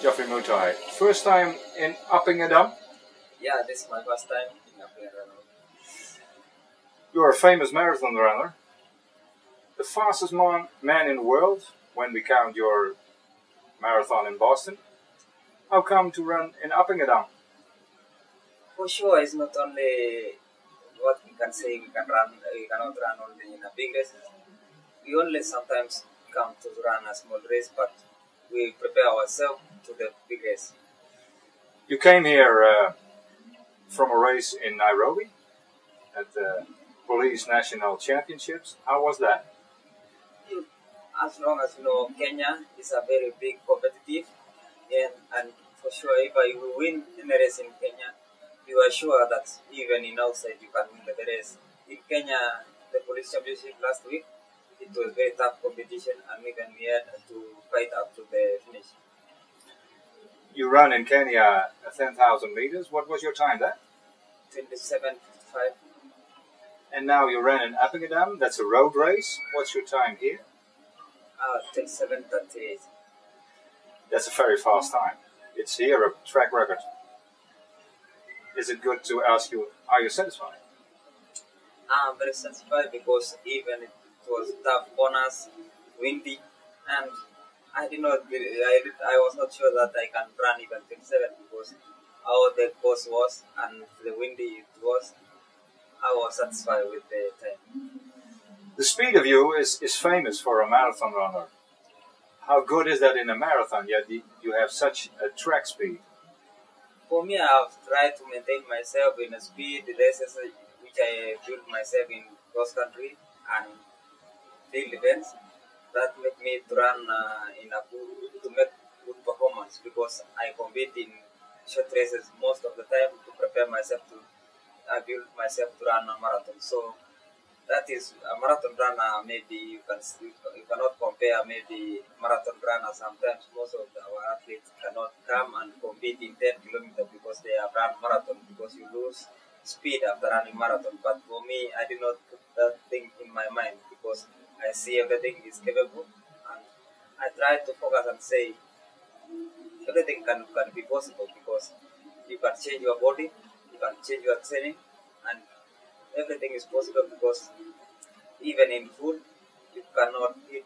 Geoffrey Mutai, first time in Appingedam? Yeah, this is my first time in Appingedam. You're a famous marathon runner. The fastest man in the world, when we count your marathon in Boston. How come to run in Appingedam? For sure, it's not only what we can say we cannot run only in a big race. We only sometimes come to run a small race, but we prepare ourselves to the big race. You came here from a race in Nairobi at the Police National Championships. How was that? As long as you know, Kenya is a very big competitive, and for sure, if you will win in a race in Kenya, you are sure that even in outside you can win the race. In Kenya, the police championship last week, it was very tough competition, and even we had to fight up to the finish. You run in Kenya 10,000 meters. What was your time there? 27:55. And now you ran in Appingedam. That's a road race. What's your time here? 27:38. That's a very fast time. It's here a track record. Is it good to ask you, are you satisfied? I'm very satisfied because even it was tough corners, windy, and I was not sure that I can run even 27 because how the course was and the windy it was. I was satisfied with the time. The speed of you is famous for a marathon runner. How good is that in a marathon? Yet you have such a track speed. For me, I've tried to maintain myself in a speed races which I built myself in cross country and field events. That make me to run to make good performance because I compete in short races most of the time to prepare myself to build myself to run a marathon. So that is a marathon runner. Maybe you cannot compare maybe marathon runner. Sometimes most of our athletes cannot come and compete in 10 kilometers because they have run marathon because you lose speed after running marathon. But for me, I did not put that thing in my mind because I see everything is capable and I try to focus and say everything can be possible because you can change your body, you can change your training, and everything is possible because even in food, you cannot eat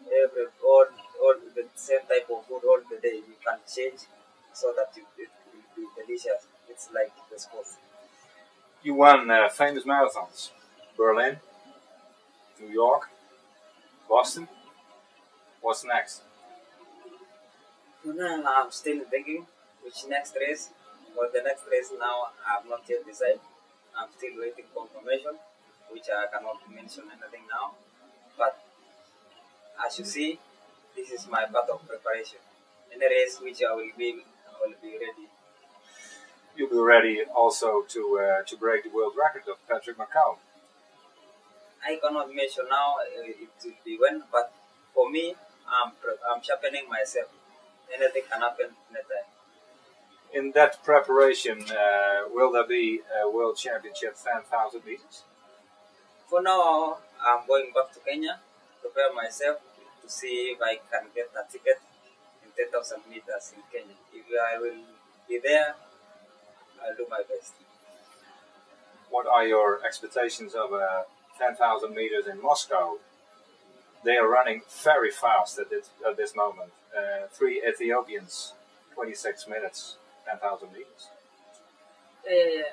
all the same type of food all the day. You can change so that it will be delicious. It's like the sports. You won famous marathons. Berlin, New York, Boston. What's next? Now I'm still thinking which next race. For the next race now, I have not yet decided. I'm still waiting for confirmation, which I cannot mention anything now. But as you see, this is my part of preparation. In the race which I will be ready. You'll be ready also to break the world record of Patrick McCall. I cannot mention now it will be when, but for me, I'm sharpening myself. Anything can happen anytime. In that preparation, will there be a World Championship 10,000 meters? For now, I'm going back to Kenya, prepare myself to see if I can get a ticket in 10,000 meters in Kenya. If I will be there, I'll do my best. What are your expectations of 10,000 meters in Moscow? They are running very fast at this moment. 3 Ethiopians, 26 minutes. 10,000 meters.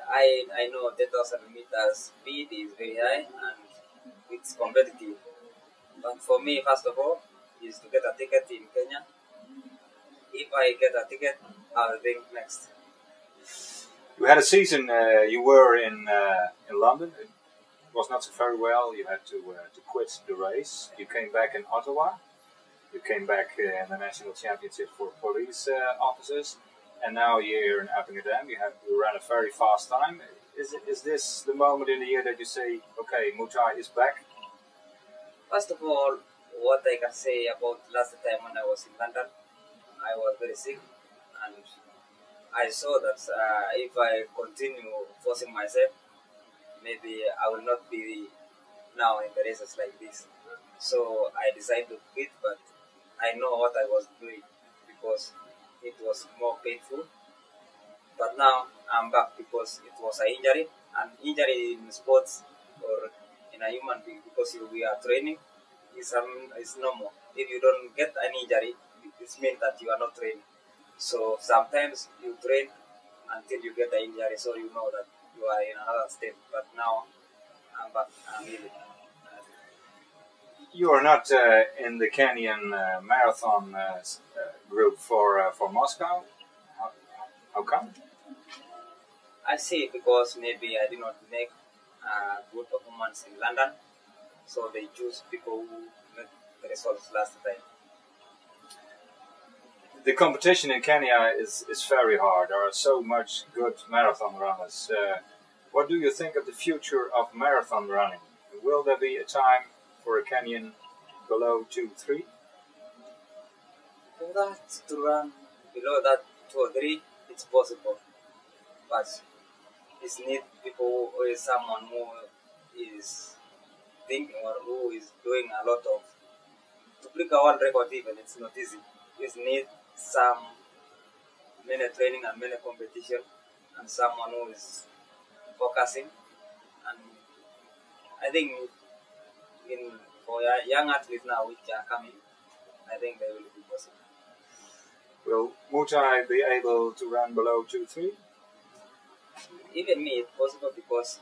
I know 10,000 meters speed is very high and it's competitive. But for me, first of all, is to get a ticket in Kenya. If I get a ticket, I'll think next. You had a season. You were in London. It was not so very well. You had to quit the race. You came back in Ottawa. You came back in the national championship for police officers. And now you're here in Appingedam, you ran a very fast time. Is this the moment in the year that you say, okay, Mutai is back? First of all, what I can say about last time when I was in London, I was very sick and I saw that if I continue forcing myself, maybe I will not be now in the races like this. So I decided to quit, but I know what I was doing because it was more painful. But now I'm back because it was an injury. An injury in sports or in a human being because we are training is normal. If you don't get an injury, it means that you are not training. So sometimes you train until you get the injury, so you know that you are in another state. But now I'm back. I'm healing. You are not in the Kenyan marathon group for Moscow. How come? I see because maybe I did not make good performance in London, so they choose people who make the results last time. The competition in Kenya is very hard. There are so much good marathon runners. What do you think of the future of marathon running? Will there be a time for a Kenyan below 2:3? For that to run below that 2 or 3, it's possible, but it's need people or someone who is thinking or who is doing a lot of to break a world record. Even it's not easy. It needs some many training and many competition, and someone who is focusing. And I think for young athletes now which are coming, I think they will be possible. Will Mutai be able to run below 2:3? Even me, it's possible because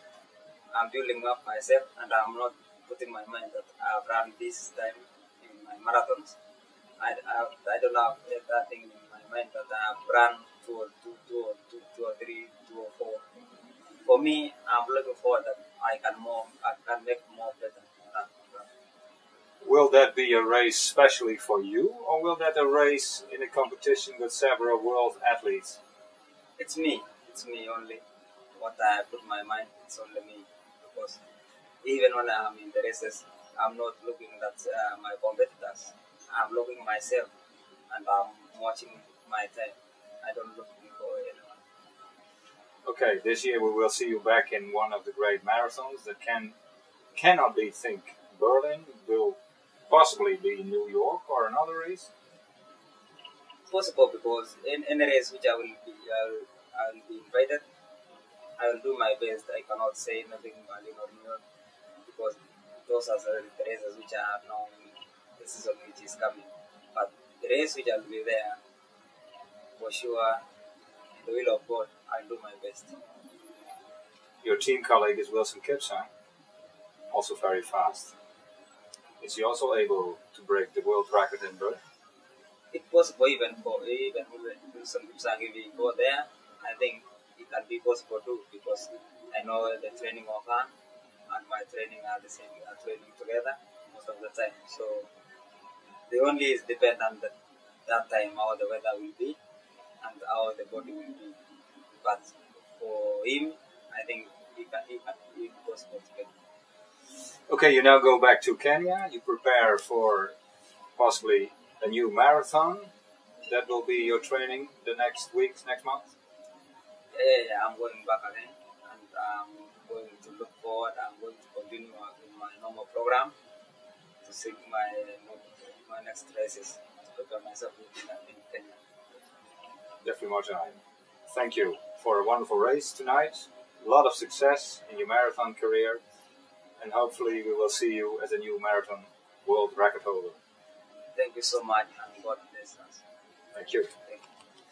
I'm building up myself and I'm not putting my mind that I've run this time in my marathons. I don't have that thing in my mind that I've run 2 or 3, 2 or 4. For me, I'm looking forward that I can make more better. Will that be a race specially for you, or will that a race in a competition with several world athletes? It's me only. What I put my mind, it's only me. Because even when I'm in the races, I'm not looking at my competitors. I'm looking myself, and I'm watching my time. I don't look for anyone. Okay, this year we will see you back in one of the great marathons that cannot be think Berlin, will possibly be New York or another race. Possible because in any race which I will be invited, I will do my best. I cannot say nothing Berlin or New York because those are the races which I have now in the season which is coming. But the race which I will be there, for sure, in the will of God, I'll do my best. Your team colleague is Wilson Kipson, also very fast. Is he also able to break the world record in Berlin? It's possible even Wilson Kipson, if we go there, I think it can be possible too because I know the training of her and my training are the same. We are training together most of the time. So the only is dependent on that time how the weather will be and how the body will be. But for him, I think he can possible to get. Okay, you now go back to Kenya. You prepare for possibly a new marathon. That will be your training the next weeks, next month? Yeah, I'm going back again and I'm going to look forward. I'm going to continue with my normal program to seek my next races to prepare myself in Kenya. Geoffrey Mutai, thank you for a wonderful race tonight. A lot of success in your marathon career, and hopefully we will see you as a new marathon world record holder. Thank you so much, and God bless us. Thank you.